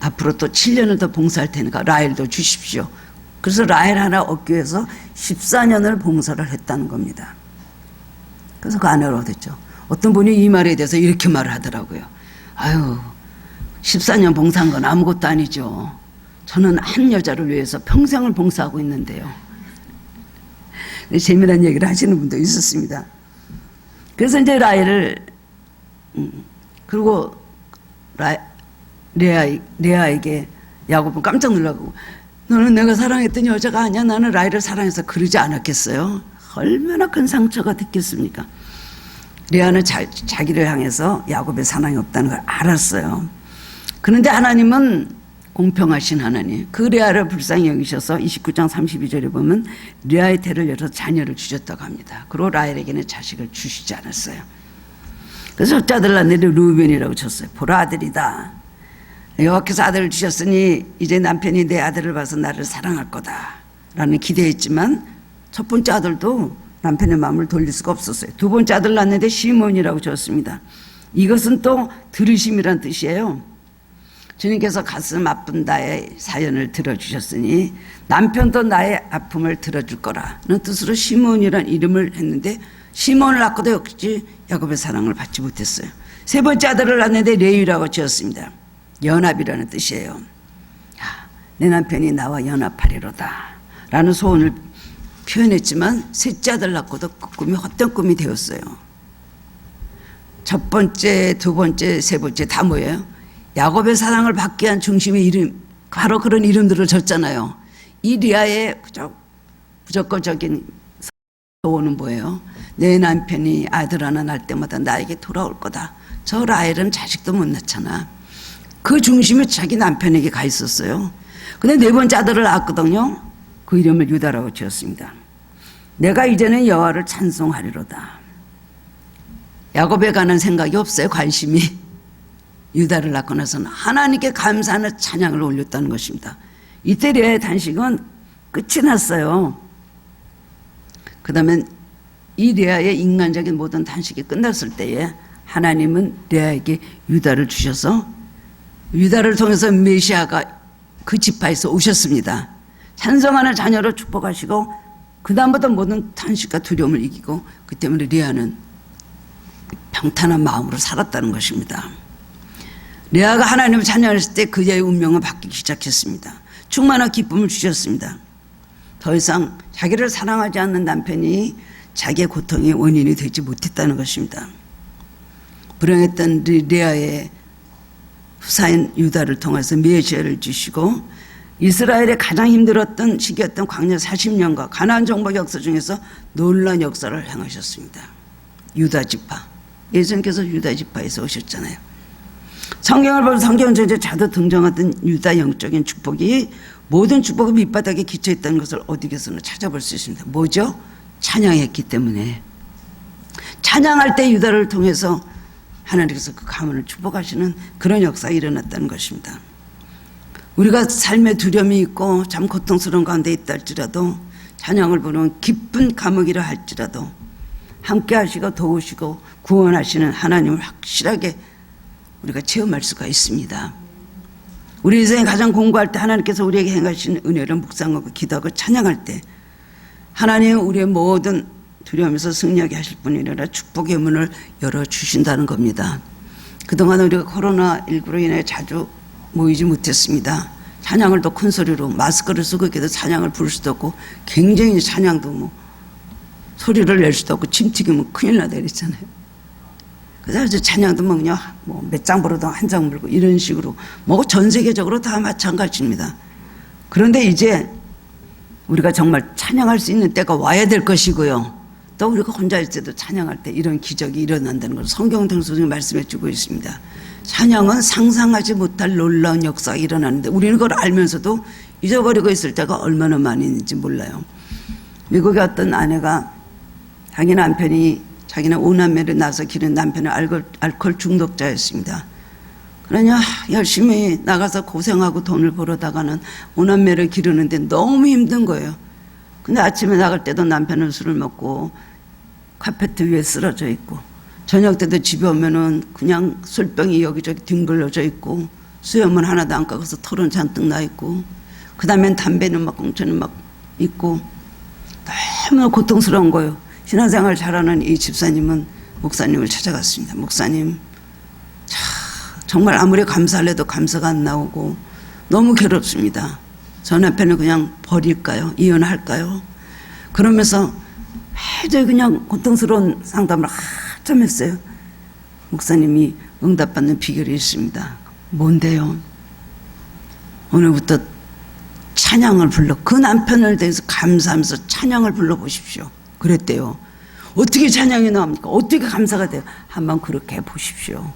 앞으로 또 7년을 더 봉사할 테니까 라헬도 주십시오. 그래서 라헬 하나 얻기 위해서 14년을 봉사를 했다는 겁니다. 그래서 그 아내를 얻었죠. 어떤 분이 이 말에 대해서 이렇게 말을 하더라고요. 아유 14년 봉사한 건 아무것도 아니죠. 저는 한 여자를 위해서 평생을 봉사하고 있는데요. 재미난 얘기를 하시는 분도 있었습니다. 그래서 이제 라헬을 그리고 레아에게 야곱은 깜짝 놀라고 너는 내가 사랑했던 여자가 아니야. 나는 라헬을 사랑해서 그러지 않았겠어요. 얼마나 큰 상처가 됐겠습니까. 레아는 자기를 향해서 야곱의 사랑이 없다는 걸 알았어요. 그런데 하나님은 공평하신 하나님, 그 레아를 불쌍히 여기셔서 29장 32절에 보면 레아의 태를 열어서 자녀를 주셨다고 합니다. 그리고 라헬에게는 자식을 주시지 않았어요. 그래서 첫째 아들 낳는데 르우벤이라고 쳤어요. 보라 아들이다. 여호와께서 아들을 주셨으니 이제 남편이 내 아들을 봐서 나를 사랑할 거다 라는 기대했지만 첫 번째 아들도 남편의 마음을 돌릴 수가 없었어요. 두 번째 아들 낳는데 시몬이라고 줬습니다. 이것은 또 들으심이란 뜻이에요. 주님께서 가슴 아픈 나의 사연을 들어주셨으니 남편도 나의 아픔을 들어줄 거라는 뜻으로 시몬이란 이름을 했는데 시몬을 낳고도 역시 야곱의 사랑을 받지 못했어요. 세 번째 아들을 낳는데 레위라고 지었습니다. 연합이라는 뜻이에요. 내 남편이 나와 연합하리로다 라는 소원을 표현했지만 셋째 아들 낳고도 그 꿈이 헛된 꿈이 되었어요. 첫 번째, 두 번째, 세 번째 다 뭐예요? 야곱의 사랑을 받기 위한 중심의 이름, 바로 그런 이름들을 줬잖아요. 이 리아의 무조건적인 소원은 뭐예요? 내 남편이 아들 하나 낳을 때마다 나에게 돌아올 거다. 저 라헬은 자식도 못 낳잖아. 그 중심이 자기 남편에게 가 있었어요. 근데 네 번째 아들을 낳았거든요. 그 이름을 유다라고 지었습니다. 내가 이제는 여호와를 찬송하리로다. 야곱에 관한 생각이 없어요. 관심이. 유다를 낳고 나서는 하나님께 감사하는 찬양을 올렸다는 것입니다. 이때 레아의 단식은 끝이 났어요. 그 다음에 이 레아의 인간적인 모든 단식이 끝났을 때에 하나님은 레아에게 유다를 주셔서 유다를 통해서 메시아가 그 지파에서 오셨습니다. 찬송하는 자녀로 축복하시고 그 다음부터 모든 탄식과 두려움을 이기고 그 때문에 레아는 평탄한 마음으로 살았다는 것입니다. 레아가 하나님을 찬양했을 때 그녀의 운명은 바뀌기 시작했습니다. 충만한 기쁨을 주셨습니다. 더 이상 자기를 사랑하지 않는 남편이 자기의 고통의 원인이 되지 못했다는 것입니다. 불행했던 레아의 후사인 유다를 통해서 메시아를 주시고 이스라엘의 가장 힘들었던 시기였던 광야 40년과 가나안 정복 역사 중에서 놀라운 역사를 행하셨습니다. 유다 지파. 예수님께서 유다 지파에서 오셨잖아요. 성경을 보면 성경은 전체 자도 등장하던 유다 영적인 축복이 모든 축복의 밑바닥에 기초있다는 것을 어디에서는 찾아볼 수 있습니다. 뭐죠? 찬양했기 때문에. 찬양할 때 유다를 통해서 하나님께서 그 가문을 축복하시는 그런 역사가 일어났다는 것입니다. 우리가 삶에 두려움이 있고 참 고통스러운 가운데 있다 할지라도 찬양을 부르면 기쁜 감옥이라 할지라도 함께 하시고 도우시고 구원하시는 하나님을 확실하게 우리가 체험할 수가 있습니다. 우리 인생에 가장 공부할 때 하나님께서 우리에게 행하신 은혜를 묵상하고 기도하고 찬양할 때 하나님은 우리의 모든 두려움에서 승리하게 하실 뿐 아니라 축복의 문을 열어주신다는 겁니다. 그동안 우리가 코로나19로 인해 자주 모이지 못했습니다. 찬양을 더 큰 소리로 마스크를 쓰고 있게도 찬양을 부를 수도 없고 굉장히 찬양도 뭐 소리를 낼 수도 없고 침 튀기면 큰일 나다 그랬잖아요. 그래서 찬양도 뭐 그냥 몇 장 부르던 한 장 불고 이런 식으로 뭐 전 세계적으로 다 마찬가지입니다. 그런데 이제 우리가 정말 찬양할 수 있는 때가 와야 될 것이고요. 또 우리가 혼자 있을 때도 찬양할 때 이런 기적이 일어난다는 것을 성경 등소중에 말씀해 주고 있습니다. 찬양은 상상하지 못할 놀라운 역사가 일어나는데 우리는 그걸 알면서도 잊어버리고 있을 때가 얼마나 많이 있는지 몰라요. 미국의 어떤 아내가 자기 남편이 자기는 5남매를 낳아서 기른 남편은 알코올 중독자였습니다. 그러냐 열심히 나가서 고생하고 돈을 벌어다가는 5남매를 기르는데 너무 힘든 거예요. 근데 아침에 나갈 때도 남편은 술을 먹고 카페트 위에 쓰러져 있고 저녁 때도 집에 오면은 그냥 술병이 여기저기 뒹굴러져 있고 수염은 하나도 안 깎아서 털은 잔뜩 나 있고 그 다음엔 담배는 막 공처는 막 있고 너무 고통스러운 거예요. 신앙생활 잘하는 이 집사님은 목사님을 찾아갔습니다. 목사님 정말 아무리 감사할래도 감사가 안 나오고 너무 괴롭습니다. 저 남편을 그냥 버릴까요? 이혼할까요? 그러면서 매일 그냥 고통스러운 상담을 한참 했어요. 목사님이 응답받는 비결이 있습니다. 뭔데요? 오늘부터 찬양을 불러 그 남편을 대해서 감사하면서 찬양을 불러보십시오. 그랬대요. 어떻게 찬양이 나옵니까? 어떻게 감사가 돼요? 한번 그렇게 해보십시오.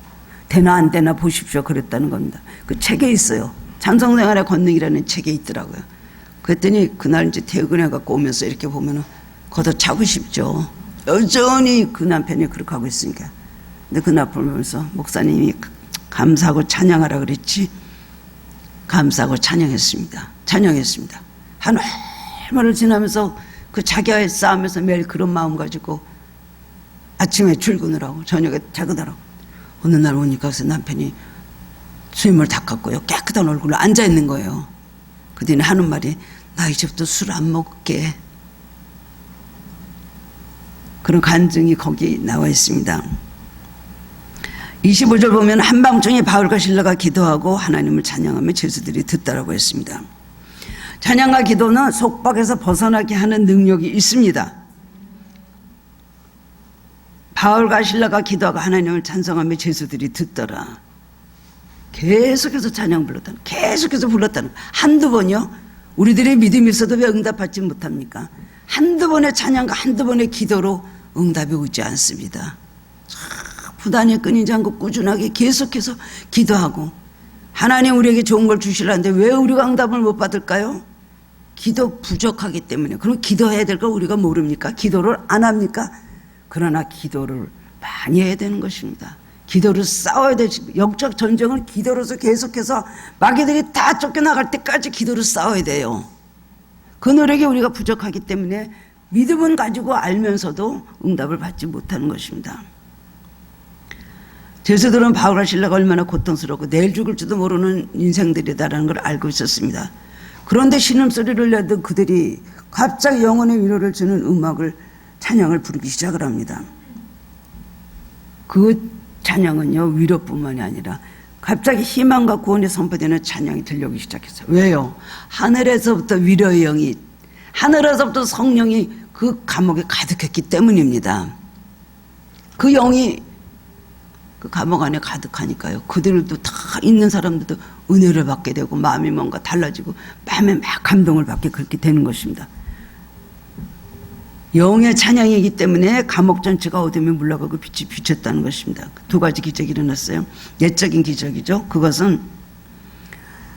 되나 안 되나 보십시오. 그랬다는 겁니다. 그 책에 있어요. 찬송생활의 권능이라는 책에 있더라고요. 그랬더니 그날 이제 퇴근해갖고 오면서 이렇게 보면은 걷어차고 싶죠. 여전히 그 남편이 그렇게 하고 있으니까. 근데 그날 보면서 목사님이 감사하고 찬양하라 그랬지. 감사하고 찬양했습니다. 한 얼마를 지나면서 그 자기와의 싸움에서 매일 그런 마음 가지고 아침에 출근을 하고 저녁에 퇴근하라고 어느 날 오니까 그래서 남편이 수염을 닦았고요. 깨끗한 얼굴로 앉아있는 거예요. 그 뒤에 하는 말이 나 이제부터 술 안 먹게. 그런 간증이 거기 나와 있습니다. 25절 보면 한밤중에 바울과 실라가 기도하고 하나님을 찬양하며 제수들이 듣다라고 했습니다. 찬양과 기도는 속박에서 벗어나게 하는 능력이 있습니다. 바울과 실라가 기도하고 하나님을 찬송하며 제수들이 듣더라. 계속해서 찬양 불렀다는, 계속해서 불렀다는, 한두 번이요? 우리들의 믿음이 있어도 왜 응답받지 못합니까? 한두 번의 찬양과 한두 번의 기도로 응답이 오지 않습니다. 부단히 끊이지 않고 꾸준하게 계속해서 기도하고 하나님 우리에게 좋은 걸 주시라는데 왜 우리가 응답을 못 받을까요? 기도 부족하기 때문에. 그럼 기도해야 될 걸 우리가 모릅니까? 기도를 안 합니까? 그러나 기도를 많이 해야 되는 것입니다. 기도를 싸워야 되지. 영적 전쟁을 기도로서 계속해서 마귀들이 다 쫓겨나갈 때까지 기도를 싸워야 돼요. 그 노력이 우리가 부족하기 때문에 믿음은 가지고 알면서도 응답을 받지 못하는 것입니다. 제자들은 바울과 실라가 얼마나 고통스럽고 내일 죽을지도 모르는 인생들이다라는 걸 알고 있었습니다. 그런데 신음소리를 내던 그들이 갑자기 영혼의 위로를 주는 음악을, 찬양을 부르기 시작을 합니다. 그 찬양은요, 위로뿐만이 아니라 갑자기 희망과 구원이 선포되는 찬양이 들려오기 시작했어요. 왜요? 하늘에서부터 위로의 영이, 하늘에서부터 성령이 그 감옥에 가득했기 때문입니다. 그 영이 그 감옥 안에 가득하니까요. 그들도 다 있는 사람들도 은혜를 받게 되고 마음이 뭔가 달라지고 마음에 막 감동을 받게 그렇게 되는 것입니다. 영의 찬양이기 때문에 감옥 전체가 어둠에 물러가고 빛이 비쳤다는 것입니다. 두 가지 기적이 일어났어요. 내적인 기적이죠. 그것은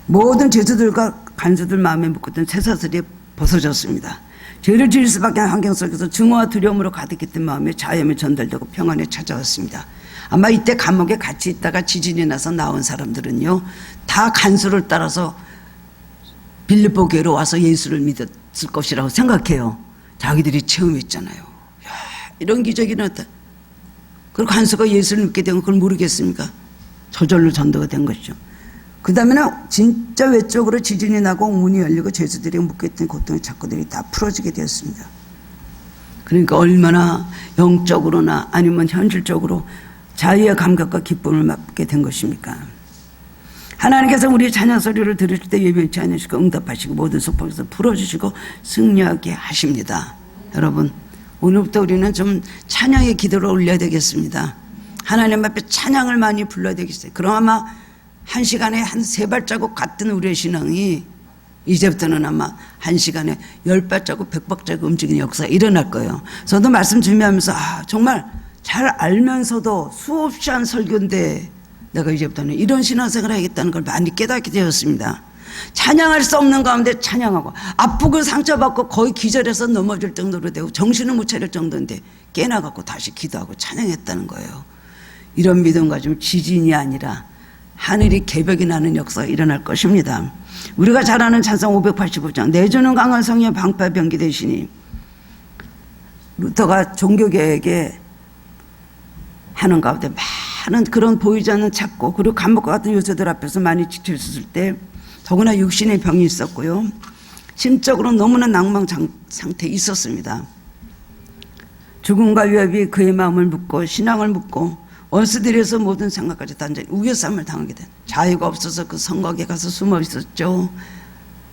모든 죄수들과 간수들 마음에 묶었던 쇠사슬이 벗어졌습니다. 죄를 지을 수밖에 한 환경 속에서 증오와 두려움으로 가득했던 마음에 자염이 전달되고 평안에 찾아왔습니다. 아마 이때 감옥에 같이 있다가 지진이 나서 나온 사람들은요, 다 간수를 따라서 빌립보 교회로 와서 예수를 믿었을 것이라고 생각해요. 자기들이 체험했잖아요. 야, 이런 기적이 일어났다. 그리고 간수가 예수를 믿게 된 걸 그걸 모르겠습니까? 저절로 전도가 된 것이죠. 그 다음에는 진짜 외적으로 지진이 나고 문이 열리고 죄수들이 묶여있던 고통의 착고들이 다 풀어지게 되었습니다. 그러니까 얼마나 영적으로나 아니면 현실적으로 자유의 감격과 기쁨을 맛보게 된 것입니까? 하나님께서 우리의 찬양 소리를 들으실 때 예변치 않으시고 응답하시고 모든 속박에서 풀어주시고 승리하게 하십니다. 여러분, 오늘부터 우리는 좀 찬양의 기도를 올려야 되겠습니다. 하나님 앞에 찬양을 많이 불러야 되겠어요. 그럼 아마 한 시간에 한 3발자국 같은 우리의 신앙이 이제부터는 아마 한 시간에 10발자국, 100발자국 움직이는 역사가 일어날 거예요. 저도 말씀 준비하면서 정말 잘 알면서도 수없이 한 설교인데 내가 이제부터는 이런 신앙생활을 하겠다는 걸 많이 깨닫게 되었습니다. 찬양할 수 없는 가운데 찬양하고 아프고 상처받고 거의 기절해서 넘어질 정도로 되고 정신을 못 차릴 정도인데 깨나갖고 다시 기도하고 찬양했다는 거예요. 이런 믿음 가지고 지진이 아니라 하늘이 개벽이 나는 역사가 일어날 것입니다. 우리가 잘 아는 찬송 585장 내주는 강한 성령 방파병기 되시니, 루터가 종교개혁에 하는 가운데 많은 그런 보이지 않는 착고 그리고 감옥과 같은 요소들 앞에서 많이 지쳐있었을 때 더구나 육신의 병이 있었고요. 심적으로 너무나 낭망 상태에 있었습니다. 죽음과 위협이 그의 마음을 묶고 신앙을 묶고 원수들에서 모든 생각까지 단전히 우겨쌈을 당하게 된, 자유가 없어서 그 성곽에 가서 숨어 있었죠.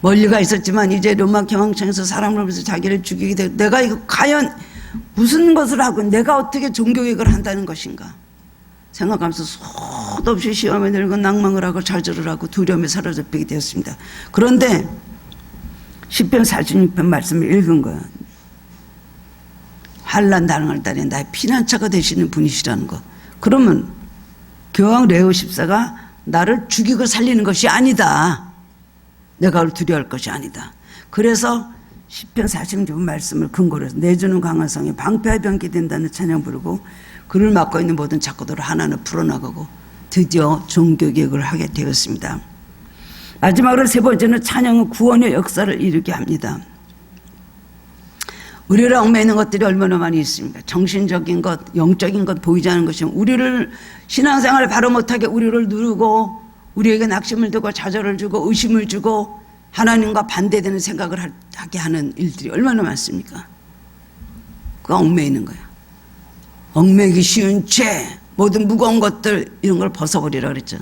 멀리가 있었지만 이제 로마 경항청에서 사람을 보면서 자기를 죽이게 되고, 내가 이거 과연 무슨 것을 하고 내가 어떻게 종교개혁을 한다는 것인가 생각하면서 수도 없이 시험에 들고 낭망을 하고 좌절을 하고 두려움에 사로잡히게 되었습니다. 그런데 시편 46편 말씀을 읽은 거예요. 환난 당할 때에 나의 피난처가 되시는 분이시라는 것. 그러면 교황 레오 14가 나를 죽이고 살리는 것이 아니다. 내가 그걸 두려워할 것이 아니다. 그래서 시편 46편 말씀을 근거로 해서 내주는 강한 성이 방패와 병기 된다는 찬양 부르고 그를 막고 있는 모든 착고들을 하나하나 풀어나가고 드디어 종교개혁을 하게 되었습니다. 마지막으로 세 번째는 찬양은 구원의 역사를 이루게 합니다. 우리를 얽매이는 것들이 얼마나 많이 있습니까? 정신적인 것, 영적인 것 보이지 않는 것이 우리를 신앙생활을 바로 못하게 우리를 누르고 우리에게 낙심을 두고 좌절을 주고 의심을 주고 하나님과 반대되는 생각을 하게 하는 일들이 얼마나 많습니까? 그 얽매이는 거야. 얽매이기 쉬운 죄, 모든 무거운 것들 이런 걸 벗어버리라 그랬죠.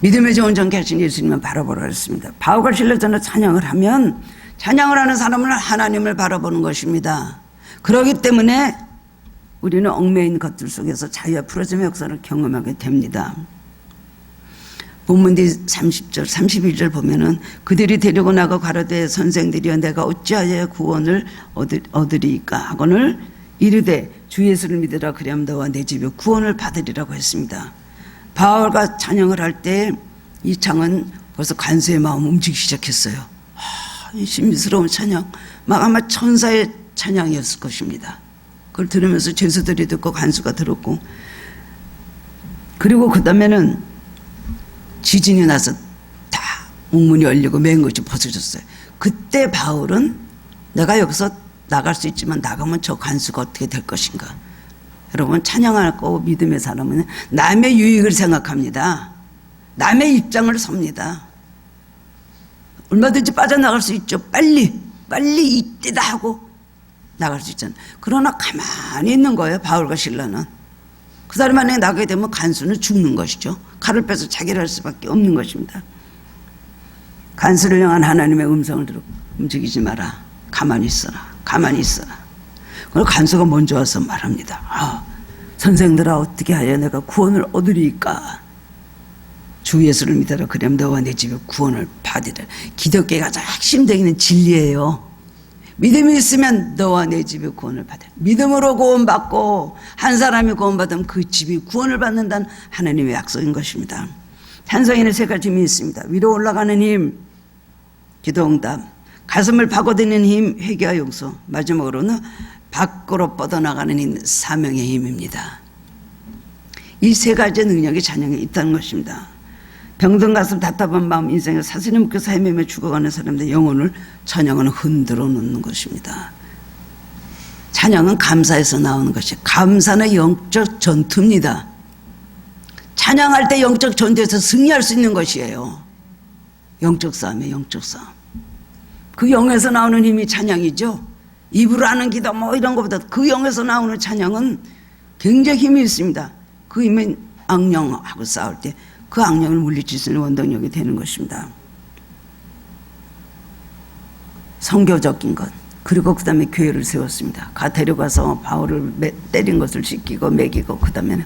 믿음의 좋은 전개 하신 예수님은 바라보라 그랬습니다. 바울과 실레전에 찬양을 하면 찬양을 하는 사람은 하나님을 바라보는 것입니다. 그렇기 때문에 우리는 얽매인 것들 속에서 자유와 풀어짐의 역사를 경험하게 됩니다. 본문 뒤 30절, 31절 보면은 그들이 데리고 나가 가로되 선생들이여 내가 어찌하여 구원을 얻으리까 하거늘 이르되 주 예수를 믿으라 그리하면 너와 내 집에 구원을 받으리라고 했습니다. 바울과 찬양을 할 때 이 창은 벌써 간수의 마음 움직이기 시작했어요. 신비스러운 찬양, 막 아마 천사의 찬양이었을 것입니다. 그걸 들으면서 죄수들이 듣고 간수가 들었고, 그리고 그 다음에는 지진이 나서 다 옥문이 열리고 맨 것이 벗어졌어요. 그때 바울은 내가 여기서 나갈 수 있지만 나가면 저 간수가 어떻게 될 것인가. 여러분, 찬양할 거고 믿음의 사람은 남의 유익을 생각합니다. 남의 입장을 섭니다. 얼마든지 빠져나갈 수 있죠. 빨리 이때다 하고 나갈 수 있잖아요. 그러나 가만히 있는 거예요. 바울과 실라는. 그 사람 만약에 나가게 되면 간수는 죽는 것이죠. 칼을 빼서 자기를 할 수밖에 없는 것입니다. 간수를 향한 하나님의 음성을 들어 움직이지 마라. 가만히 있어라. 가만히 있어라. 그리고 간수가 먼저 와서 말합니다. 선생들아, 어떻게 하여 내가 구원을 얻으리까? 주 예수를 믿어라. 그럼 너와 내 집에 구원을 받으리라. 기독교의 가장 핵심적인 진리예요. 믿음이 있으면 너와 내 집에 구원을 받으리라. 믿음으로 구원받고 한 사람이 구원받으면 그 집이 구원을 받는다는 하나님의 약속인 것입니다. 찬송에는 세 가지 힘이 있습니다. 위로 올라가는 힘, 기도응답, 가슴을 파고드는 힘, 회개와 용서, 마지막으로는 밖으로 뻗어나가는 힘, 사명의 힘입니다. 이 세 가지의 능력이 찬양에 있다는 것입니다. 병든 가슴, 답답한 마음, 인생에 사슬이 묶여서 헤매며 죽어가는 사람들의 영혼을 찬양은 흔들어 놓는 것입니다. 찬양은 감사에서 나오는 것이, 감사는 영적 전투입니다. 찬양할 때 영적 전투에서 승리할 수 있는 것이에요. 영적 싸움이에요. 영적 싸움. 그 영에서 나오는 힘이 찬양이죠. 입으로 하는 기도 뭐 이런 것보다 그 영에서 나오는 찬양은 굉장히 힘이 있습니다. 그 힘은 악령하고 싸울 때 그 악령을 물리칠 수 있는 원동력이 되는 것입니다. 성교적인 것, 그리고 그 다음에 교회를 세웠습니다. 데려가서 바울을 때린 것을 씻기고 먹이고, 그 다음에는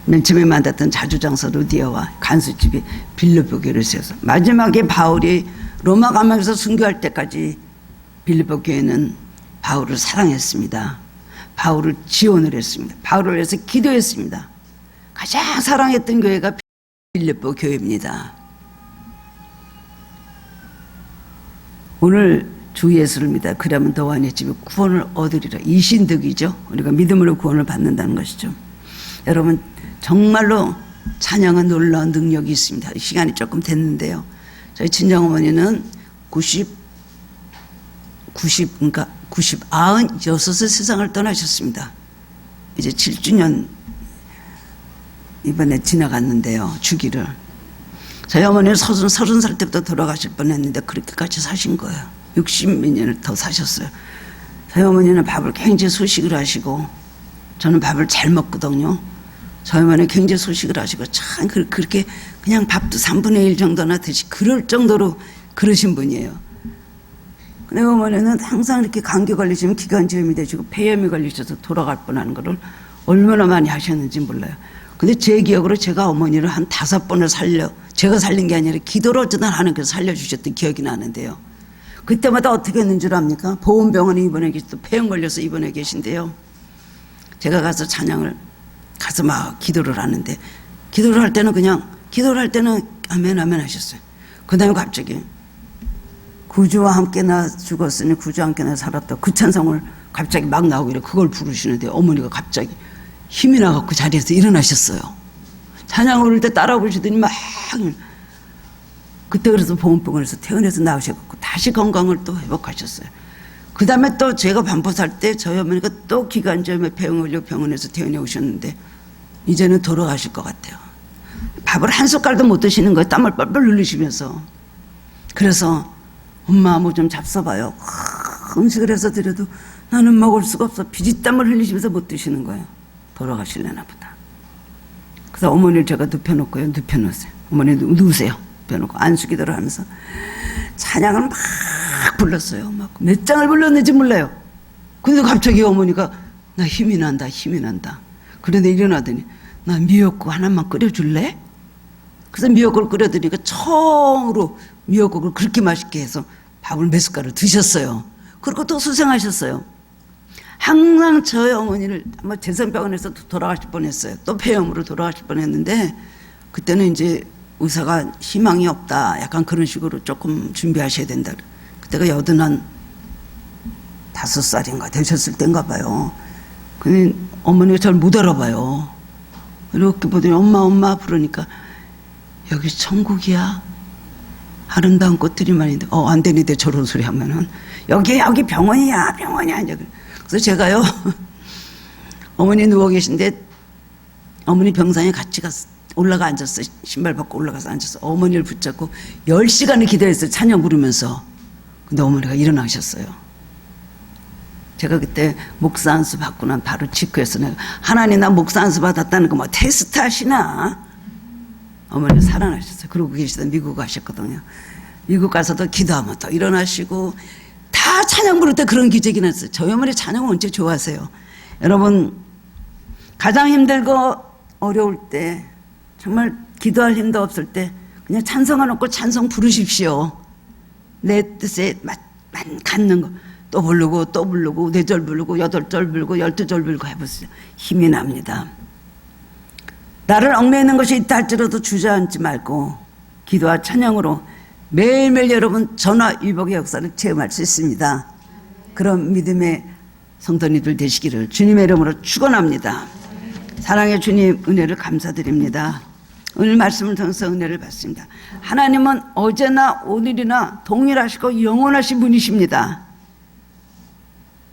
맨 처음에 만났던 자주장사 루디아와 간수집이 빌립보 교회를 세워서, 마지막에 바울이 로마 가면서 순교할 때까지 빌립보 교회는 바울을 사랑했습니다. 바울을 지원을 했습니다. 바울을 위해서 기도했습니다. 가장 사랑했던 교회가 빌립보 교회입니다. 오늘 주 예수를 믿어 그러면 너와 내 집에 구원을 얻으리라. 이 신득이죠. 우리가 믿음으로 구원을 받는다는 것이죠. 여러분, 정말로 찬양은 놀라운 능력이 있습니다. 시간이 조금 됐는데요. 저희 친정어머니는 96세 세상을 떠나셨습니다. 이제 7주년 이번에 지나갔는데요. 주기를. 저희 어머니는 30살 때부터 돌아가실 뻔했는데 그렇게까지 사신 거예요. 60몇 년을 더 사셨어요. 저희 어머니는 밥을 굉장히 소식을 하시고, 저는 밥을 잘 먹거든요. 저희 어머니는 굉장히 소식을 하시고, 참 그렇게 그냥 밥도 3분의 1 정도나 드시, 그럴 정도로 그러신 분이에요. 근데 어머니는 항상 이렇게 감기 걸리시면 기관지염이 되시고 폐렴이 걸리셔서 돌아갈 뻔하는 거를 얼마나 많이 하셨는지 몰라요. 근데 제 기억으로 제가 어머니를 한 5번을 제가 살린 게 아니라 기도로 어쩌다 하나님께서 살려주셨던 기억이 나는데요. 그때마다 어떻게 했는 줄 압니까? 보훈병원에 입원해 계시고 폐렴 걸려서 입원해 계신데요. 제가 가서 찬양을 가서 막 기도를 하는데, 기도를 할 때는 아멘 아멘 하셨어요. 그 다음에 갑자기 구주와 함께 나 죽었으니 구주와 함께 나 살았다, 그 찬송을 갑자기 막 나오고 이래. 그걸 부르시는데 어머니가 갑자기 힘이 나갖고 자리에서 일어나셨어요. 찬양 오를 때 따라 부르시더니 막, 그때 그래서 보훈병원에서 퇴원해서 나오셔갖고 다시 건강을 또 회복하셨어요. 그 다음에 또 제가 반포살 때 저희 어머니가 또 기관지염에 폐렴 걸려 병원에서 퇴원해 오셨는데 이제는 돌아가실 것 같아요. 밥을 한 숟갈도 못 드시는 거예요. 땀을 뻘뻘 흘리시면서. 그래서 엄마 뭐 좀 잡숴봐요. 음식을 해서 드려도 나는 먹을 수가 없어. 피지땀을 흘리시면서 못 드시는 거예요. 돌아가실려나 보다. 그래서 어머니를 제가 눕혀놓고요. 눕혀놓으세요. 어머니 누우세요. 눕혀놓고 안수기도를 하면서 찬양을 막 불렀어요. 막 몇 장을 불렀는지 몰라요. 근데 갑자기 어머니가 나 힘이 난다. 그런데 일어나더니 나 미역국 하나만 끓여줄래? 그래서 미역국을 끓여드리니까 처음으로 미역국을 그렇게 맛있게 해서 밥을 몇 숟갈을 드셨어요. 그리고 또 수생하셨어요. 항상 저희 어머니를 아마 재선병원에서 돌아가실 뻔했어요. 또 폐렴으로 돌아가실 뻔했는데 그때는 이제 의사가 희망이 없다, 약간 그런 식으로 조금 준비하셔야 된다. 그때가 85살인가 되셨을 때인가 봐요. 근데 어머니가 잘 못 알아봐요. 이렇게 보더니 엄마 부르니까 여기 천국이야. 아름다운 꽃들이만 있는데 안 되는데 저런 소리 하면은 여기 병원이야. 그래서 제가요 어머니 누워 계신데 어머니 병상에 같이 올라가 앉았어요. 신발 벗고 올라가서 앉았어. 어머니를 붙잡고 10시간을 기다렸어요. 찬양 부르면서. 근데 어머니가 일어나셨어요. 제가 그때 목사 안수 받고 난 바로 직후에서 내가 하나님 나 목사 안수 받았다는 거 뭐 테스트 하시나? 어머니가 살아나셨어요. 그러고 계시다 미국 가셨거든요. 미국 가서도 기도하면 또 일어나시고 다 찬양 부를 때 그런 기적이 났어요. 저희 어머니 찬양을 언제 좋아하세요. 여러분 가장 힘들고 어려울 때 정말 기도할 힘도 없을 때 그냥 찬송을 놓고 찬송 부르십시오. 내 뜻에 갖는 거 또 부르고 4절 부르고 8절 부르고 12절 부르고 해보세요. 힘이 납니다. 나를 얽매이는 것이 있다 할지라도 주저앉지 말고 기도와 찬양으로 매일매일 여러분 전화위복의 역사를 체험할 수 있습니다. 그런 믿음의 성도님들 되시기를 주님의 이름으로 축원합니다. 사랑의 주님 은혜를 감사드립니다. 오늘 말씀을 통해서 은혜를 받습니다. 하나님은 어제나 오늘이나 동일하시고 영원하신 분이십니다.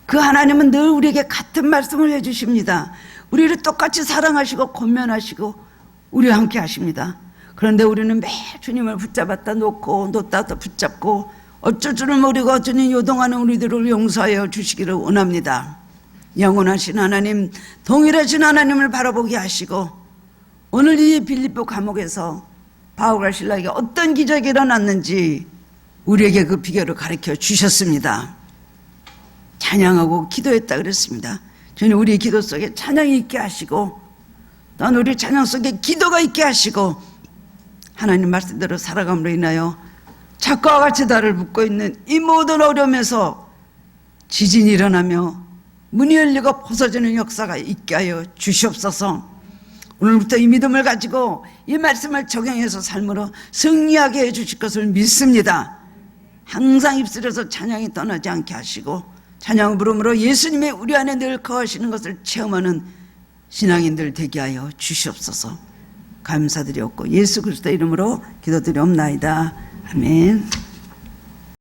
그 하나님은 늘 우리에게 같은 말씀을 해주십니다. 우리를 똑같이 사랑하시고 권면하시고 우리와 함께 하십니다. 그런데 우리는 매일 주님을 붙잡았다 놓다 또 붙잡고 어쩔 줄을 모르고 주님 요동하는 우리들을 용서하여 주시기를 원합니다. 영원하신 하나님, 동일하신 하나님을 바라보게 하시고 오늘 이 빌립보 감옥에서 바울과 실라에게 어떤 기적이 일어났는지 우리에게 그 비결을 가르쳐 주셨습니다. 찬양하고 기도했다 그랬습니다. 주님 우리 기도 속에 찬양이 있게 하시고 또한 우리 찬양 속에 기도가 있게 하시고 하나님 말씀대로 살아감으로 인하여 작과와 같이 달을 붓고 있는 이 모든 어려움에서 지진이 일어나며 문이 열리고 벗어지는 역사가 있게 하여 주시옵소서. 오늘부터 이 믿음을 가지고 이 말씀을 적용해서 삶으로 승리하게 해주실 것을 믿습니다. 항상 입술에서 찬양이 떠나지 않게 하시고 찬양 부름으로 예수님의 우리 안에 늘 거하시는 것을 체험하는 신앙인들 되게 하여 주시옵소서. 감사드렸고 예수 그리스도 이름으로 기도드리옵나이다. 아멘.